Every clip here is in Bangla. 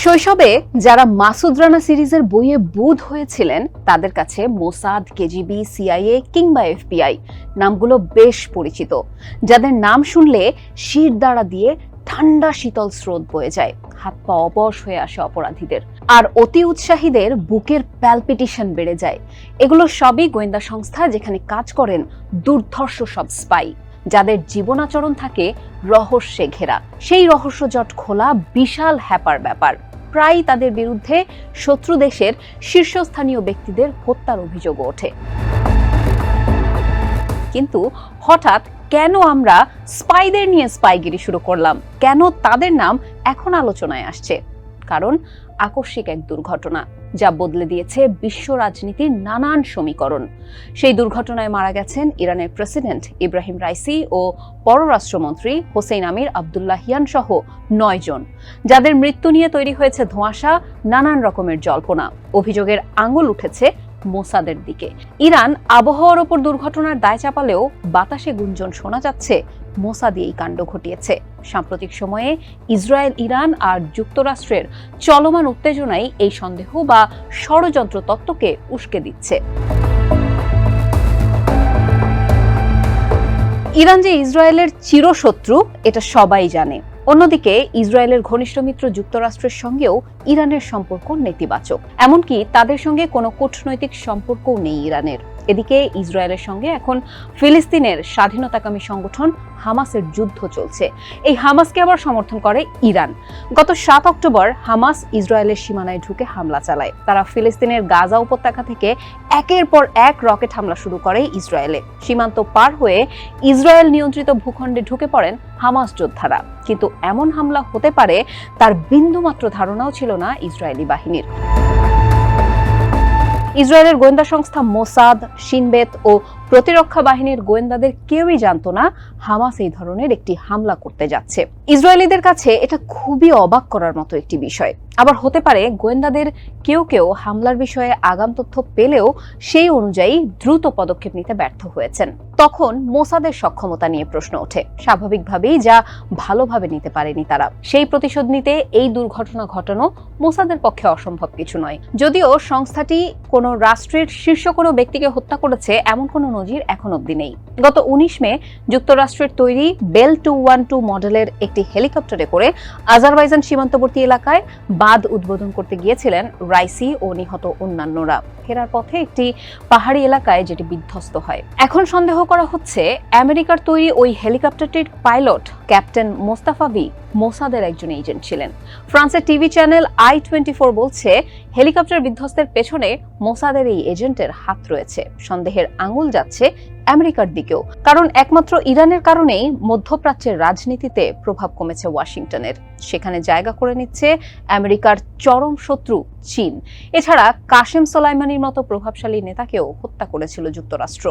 শৈশবে যারা মাসুদ রানা সিরিজের বইয়ে বুঁদ হয়েছিলেন তাদের কাছে মোসাদ, কেজিবি, সিআইএ কিংবা এফবিআই নামগুলো বেশ পরিচিত, যাদের নাম শুনলে শিরদাঁড়া দিয়ে ঠান্ডা শীতল স্রোত বয়ে যায়, হাত পা অবশ হয়ে আসে অপরাধীদের, আর অতি উৎসাহীদের বুকের প্যালপিটেশন বেড়ে যায়। এগুলো সবই গোয়েন্দা সংস্থা যেখানে কাজ করেন দুর্ধর্ষ সব স্পাই, যাদের জীবনাচরণ থাকে রহস্যে ঘেরা। সেই রহস্যজট খোলা বিশাল হ্যাপার ব্যাপার। প্রায় তাদের বিরুদ্ধে শত্রু দেশের শীর্ষস্থানীয় ব্যক্তিদের হত্যার অভিযোগ ওঠে। কিন্তু হঠাৎ কেন আমরা স্পাইদের নিয়ে স্পাইগিরি শুরু করলাম? কেন তাদের নাম এখন আলোচনায় আসছে? কারণ আকস্মিক এক দুর্ঘটনা যা বদলে দিয়েছে বিশ্ব রাজনীতির নানান সমীকরণ। সেই দুর্ঘটনায় মারা গেছেন ইরানের প্রেসিডেন্ট ইব্রাহিম রাইসি ও পররাষ্ট্রমন্ত্রী হোসেইন আমির আবদুল্লাহিয়ান সহ 9 জন, যাদের মৃত্যু নিয়ে তৈরি হয়েছে ধোঁয়াশা, নানান রকমের জল্পনা। অভিযোগের আঙুল উঠেছে মোসাদের দিকে। ইরান আবহাওয়ার ওপর দুর্ঘটনার দায় চাপালেও বাতাসে গুঞ্জন শোনা যাচ্ছে মোসাদই এই কাণ্ড ঘটিয়েছে। সাম্প্রতিক সময়ে ইসরায়েল, ইরান আর যুক্তরাষ্ট্রের চলমান উত্তেজনাই এই সন্দেহ বা ষড়যন্ত্র তত্ত্বকে উস্কে দিচ্ছে। ইরান যে ইসরায়েলের চিরশত্রু এটা সবাই জানে। অন্যদিকে ইসরায়েলের ঘনিষ্ঠ মিত্র যুক্তরাষ্ট্রের সঙ্গেও ইরানের সম্পর্ক নেতিবাচক, এমনকি তাদের সঙ্গে কোনো কূটনৈতিক সম্পর্কও নেই ইরানের। এদিকে ইসরায়েলের সঙ্গে এখন ফিলিস্তিনের স্বাধীনতাকামী সংগঠন হামাসের যুদ্ধ চলছে। এই হামাসকে আবার সমর্থন করে ইরান। গত 7 অক্টোবর হামাস ইসরায়েলের সীমানায় ঢুকে হামলা চালায়। তারা ফিলিস্তিনের গাজা উপত্যকা থেকে একের পর এক রকেট হামলা শুরু করে ইসরায়েলে। সীমান্ত পার হয়ে ইসরায়েল নিয়ন্ত্রিত ভূখণ্ডে ঢুকে পড়েন হামাস যোদ্ধারা। কিন্তু এমন হামলা হতে পারে তার বিন্দুমাত্র ধারণাও ছিল না ইসরায়েলি বাহিনীর। ইসরায়েলের গোয়েন্দা সংস্থা মোসাদ, শিনবেত ও প্রতিরক্ষা বাহিনীর গোয়েন্দাদের কেউই জানতো না হামাস এই ধরনের একটি হামলা করতে যাচ্ছে। ইসরায়েলিদের কাছে এটা খুবই অবাক করার মতো একটি বিষয়। আবার হতে পারে গোয়েন্দাদের কেউ কেউ হামলার বিষয়ে আগাম তথ্য পেলেও সেই অনুযায়ী দ্রুত পদক্ষেপ নিতে ব্যর্থ হয়েছেন। তখন মোসাদের সক্ষমতা নিয়ে প্রশ্ন ওঠে। স্বাভাবিকভাবেই যা ভালোভাবে নিতে পারেনি তারা। সেই প্রতিশোধ নিতে এই দুর্ঘটনা ঘটানো মোসাদের পক্ষে অসম্ভব কিছু নয়। যদিও সংস্থাটি কোনো রাষ্ট্রের শীর্ষ কোনো ব্যক্তিকে হত্যা করেছে এমন কোনো নজির এখন অবধি নেই। গত 19 মে যুক্তরাষ্ট্রের তৈরি বেল 212 মডেলের একটি হেলিকপ্টারে করে আজারবাইজান সীমান্তবর্তী এলাকায় বাঁধ উদ্বোধন করতে গিয়েছিলেন রাইসি ও নিহত অন্যান্যরা। ফেরার পথে একটি পাহাড়ি এলাকায় যেটি বিধ্বস্ত হয়। এখন সন্দেহ করা হচ্ছে আমেরিকার তৈরি ওই হেলিকপ্টারটির পাইলট ক্যাপ্টেন মোস্তাফা ভি মোসাদের একজন এজেন্ট ছিলেন। ফ্রান্সের টিভি চ্যানেল i24 বলছে হেলিকপ্টার বিধ্বস্তের পেছনে মোসাদের এই এজেন্টের হাত রয়েছে। সন্দেহের আঙুল যাচ্ছে আমেরিকার দিকেও, কারণ একমাত্র ইরানের কারণেই মধ্যপ্রাচ্যের রাজনীতিতে প্রভাব কমেছে ওয়াশিংটনের। সেখানে জায়গা করে নিচ্ছে আমেরিকার চরম শত্রু চীন। এছাড়া কাসেম সোলাইমানির মতো প্রভাবশালী নেতাকেও হত্যা করেছিল যুক্তরাষ্ট্র।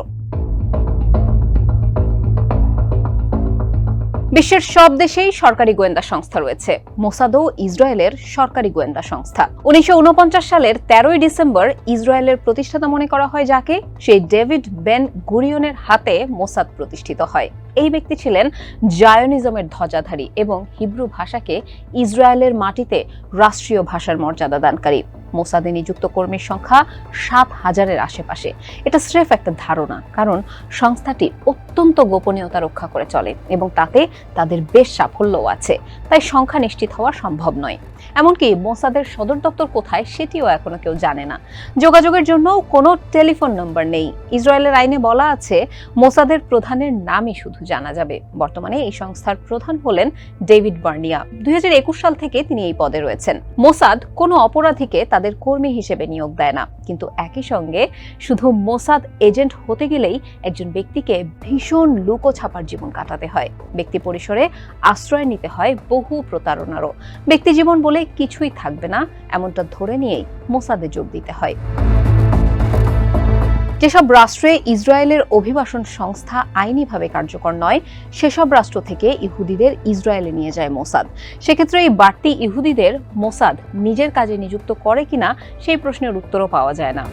বিশ্বের সব দেশেই সরকারি গোয়েন্দা সংস্থা রয়েছে। মোসাদও ইসরায়েলের সরকারি গোয়েন্দা সংস্থা। 1949 সালের 13 ডিসেম্বর ইসরায়েলের প্রতিষ্ঠাতা মনে করা হয় যাকে, সেই ডেভিড বেন গুরিয়নের হাতে মোসাদ প্রতিষ্ঠিত হয়। এই ব্যক্তি ছিলেন জায়নিজমের ধ্বজাধারী এবং হিব্রু ভাষাকে ইসরায়েলের মাটিতে রাষ্ট্রীয় ভাষার মর্যাদা দানকারী। মোসাদে নিযুক্ত কর্মীর সংখ্যা 7,000-এর আশেপাশে। এটা স্রেফ একটা ধারণা, কারণ সংস্থাটি অত্যন্ত গোপনীয়তা রক্ষা করে চলে এবং তাতে তাদের বেশ সাফল্যও আছে। তাই সংখ্যা নিশ্চিত হওয়া সম্ভব নয়। এমনকি মোসাদের সদর দপ্তর কোথায় সেটিও এখনো কেউ জানে না। যোগাযোগের জন্য কোনো টেলিফোন নম্বর নেই। ইসরায়েলের আইনে বলা আছে মোসাদের প্রধানের নামই শুধু জানা যাবে। বর্তমানে এই সংস্থার প্রধান হলেন ডেভিড বার্নিয়া। 2021 সাল থেকে তিনি এই পদে রয়েছেন। মোসাদ কোনো অপরাধীকে তাদের কর্মী হিসেবে নিয়োগ দেয় না, কিন্তু একই সঙ্গে শুধু মোসাদ এজেন্ট হতে গেলেই একজন ব্যক্তিকে ভীষণ লুকোছাপার জীবন কাটাতে হয়। ব্যক্তি পরিসরে আশ্রয় নিতে হয় বহু প্রতারণারও। ব্যক্তি জীবন বলে কিছুই থাকবে না এমনটা ধরে নিয়েই মোসাদে যোগ দিতে হয়। যেসব রাষ্ট্রে ইসরায়েলের অভিবাসন সংস্থা আইনিভাবে কার্যকর নয় সেসব রাষ্ট্র থেকে ইহুদিদের ইসরায়েলে নিয়ে যায় মোসাদ। সেক্ষেত্রে এই বাড়তি ইহুদিদের মোসাদ নিজের কাজে নিযুক্ত করে কিনা সেই প্রশ্নের উত্তরও পাওয়া যায় না।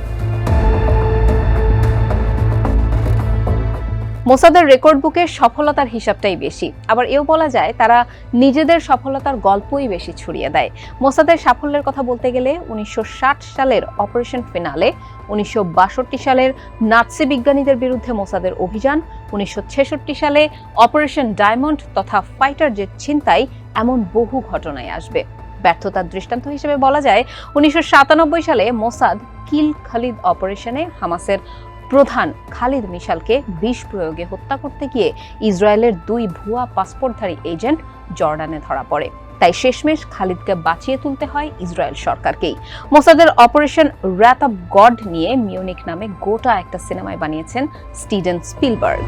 মোসাদের রেকর্ড বুকে সফলতার হিসাবটাই বেশি, আবার এও বলা যায় তারা নিজেদের সফলতার গল্পই বেশি ছড়িয়ে দেয়। মোসাদের সাফল্যের কথা বলতে গেলে 1960 সালের অপারেশন ফিনালে, 1962 সালের নাৎসি বিজ্ঞানীদের বিরুদ্ধে মোসাদের অভিযান, 1966 সালে অপারেশন ডায়মন্ড তথা ফাইটার জেট ছিনতাই, এমন বহু ঘটনায় আসবে। ব্যর্থতার দৃষ্টান্ত হিসেবে বলা যায় 1997 সালে মোসাদ কিল খালিদ অপারেশনে হামাসের প্রধান খালিদ মিশালকে বিষ প্রয়োগে হত্যা করতে গিয়ে ইসরায়েলের 2 ভুয়া পাসপোর্টধারী এজেন্ট জর্ডানে ধরা পড়ে। তাই শেষমেশ খালিদকে বাঁচিয়ে তুলতে হয় ইসরায়েল সরকারকেই। মোসাদের অপারেশন রাত অফ গড নিয়ে মিউনিক নামে গোটা একটা সিনেমায় বানিয়েছেন স্টিভেন স্পিলবার্গ।